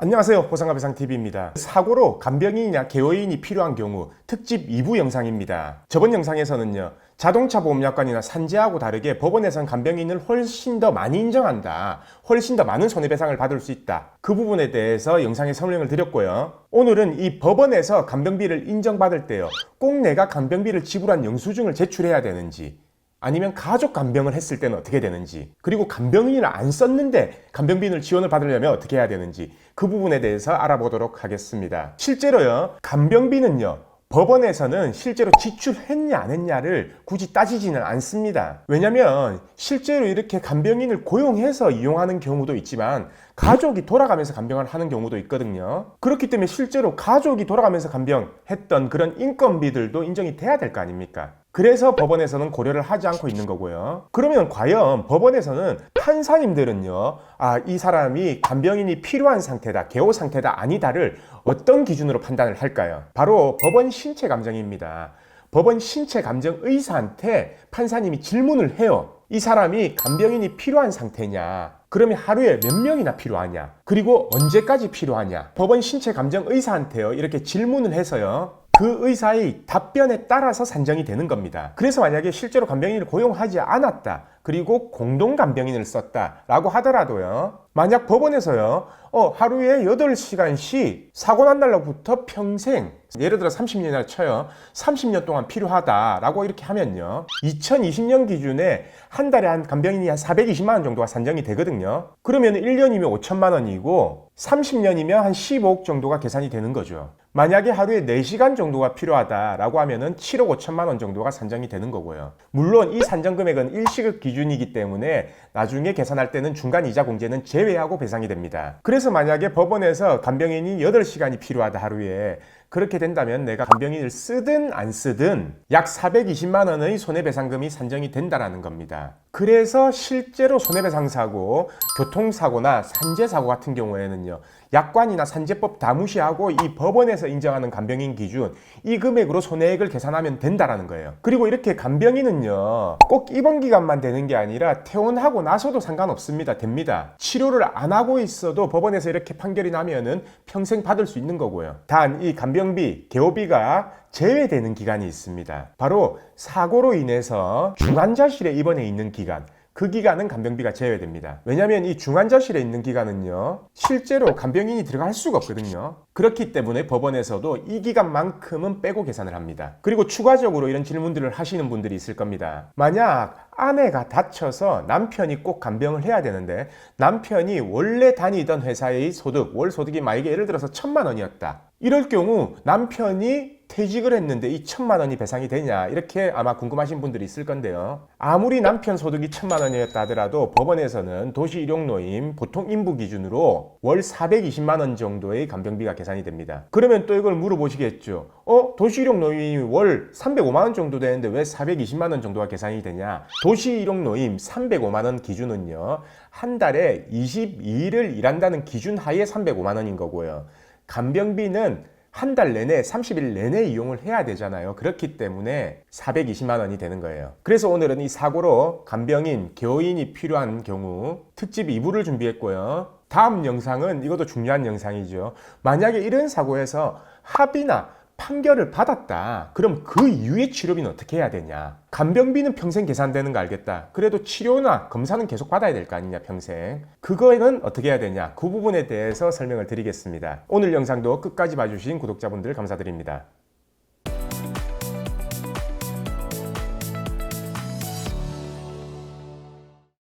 안녕하세요, 보상가배상TV입니다. 사고로 간병인이나 개호인이 필요한 경우 특집 2부 영상입니다. 저번 영상에서는요, 자동차 보험약관이나 산재하고 다르게 법원에선 간병인을 훨씬 더 많이 인정한다, 훨씬 더 많은 손해배상을 받을 수 있다, 그 부분에 대해서 영상에 설명을 드렸고요. 오늘은 이 법원에서 간병비를 인정받을 때요, 꼭 내가 간병비를 지불한 영수증을 제출해야 되는지, 아니면 가족 간병을 했을 때는 어떻게 되는지, 그리고 간병인을 안 썼는데 간병비를 지원을 받으려면 어떻게 해야 되는지, 그 부분에 대해서 알아보도록 하겠습니다. 실제로요, 간병비는요, 법원에서는 실제로 지출했냐 안 했냐를 굳이 따지지는 않습니다. 왜냐면 실제로 이렇게 간병인을 고용해서 이용하는 경우도 있지만 가족이 돌아가면서 간병을 하는 경우도 있거든요. 그렇기 때문에 실제로 가족이 돌아가면서 간병했던 그런 인건비들도 인정이 돼야 될 거 아닙니까? 그래서 법원에서는 고려를 하지 않고 있는 거고요. 그러면 과연 법원에서는 판사님들은요, 이 사람이 간병인이 필요한 상태다, 개호 상태다, 아니다를 어떤 기준으로 판단을 할까요? 바로 법원 신체 감정입니다. 법원 신체 감정 의사한테 판사님이 질문을 해요. 이 사람이 간병인이 필요한 상태냐? 그러면 하루에 몇 명이나 필요하냐? 그리고 언제까지 필요하냐? 법원 신체 감정 의사한테요, 이렇게 질문을 해서요, 그 의사의 답변에 따라서 산정이 되는 겁니다. 그래서 만약에 실제로 간병인을 고용하지 않았다, 그리고 공동 간병인을 썼다라고 하더라도요, 만약 법원에서요, 하루에 8시간씩 사고 난 날로부터 평생, 예를 들어 30년이라 쳐요, 30년 동안 필요하다라고 이렇게 하면요, 2020년 기준에 한 달에 한 간병인이 한 420만 원 정도가 산정이 되거든요. 그러면 1년이면 5천만 원이고 30년이면 한 15억 정도가 계산이 되는 거죠. 만약에 하루에 4시간 정도가 필요하다라고 하면은 7억 5천만 원 정도가 산정이 되는 거고요. 물론 이 산정 금액은 일시급 기준이기 때문에 나중에 계산할 때는 중간 이자 공제는 제외하고 배상이 됩니다. 그래서 만약에 법원에서 간병인이 8시간이 필요하다 하루에, 그렇게 된다면 내가 간병인을 쓰든 안 쓰든 약 420만 원의 손해배상금이 산정이 된다는 겁니다. 그래서 실제로 손해배상사고, 교통사고나 산재사고 같은 경우에는요, 약관이나 산재법 다 무시하고 이 법원에서 인정하는 간병인 기준, 이 금액으로 손해액을 계산하면 된다는 거예요. 그리고 이렇게 간병인은요, 꼭 입원 기간만 되는 게 아니라 퇴원하고 나서도 상관없습니다. 됩니다. 치료를 안 하고 있어도 법원에서 이렇게 판결이 나면은 평생 받을 수 있는 거고요. 단 이 간병비, 개호비가 제외되는 기간이 있습니다. 바로 사고로 인해서 중환자실에 입원해 있는 기간, 그 기간은 간병비가 제외됩니다. 왜냐하면 이 중환자실에 있는 기간은요, 실제로 간병인이 들어갈 수가 없거든요. 그렇기 때문에 법원에서도 이 기간만큼은 빼고 계산을 합니다. 그리고 추가적으로 이런 질문들을 하시는 분들이 있을 겁니다. 만약 아내가 다쳐서 남편이 꼭 간병을 해야 되는데 남편이 원래 다니던 회사의 소득, 월 소득이 만약에 예를 들어서 1,000만 원이었다. 이럴 경우 남편이 퇴직을 했는데 이 1,000만 원이 배상이 되냐, 이렇게 아마 궁금하신 분들이 있을 건데요. 아무리 남편 소득이 1,000만 원이었다 하더라도 법원에서는 도시일용노임 보통 인부 기준으로 월 420만 원 정도의 간병비가 계산이 됩니다. 그러면 또 이걸 물어보시겠죠. 도시일용노임이 월 305만 원 정도 되는데 왜 420만 원 정도가 계산이 되냐? 도시일용노임 305만 원 기준은요, 한 달에 22일을 일한다는 기준 하에 305만 원인 거고요. 간병비는 한 달 내내 30일 내내 이용을 해야 되잖아요. 그렇기 때문에 420만 원이 되는 거예요. 그래서 오늘은 이 사고로 간병인, 개호인이 필요한 경우 특집 2부를 준비했고요. 다음 영상은 이것도 중요한 영상이죠. 만약에 이런 사고에서 합의나 판결을 받았다. 그럼 그 이후에 치료비는 어떻게 해야 되냐? 간병비는 평생 계산되는 거 알겠다. 그래도 치료나 검사는 계속 받아야 될 거 아니냐, 평생. 그거는 어떻게 해야 되냐? 그 부분에 대해서 설명을 드리겠습니다. 오늘 영상도 끝까지 봐주신 구독자분들 감사드립니다.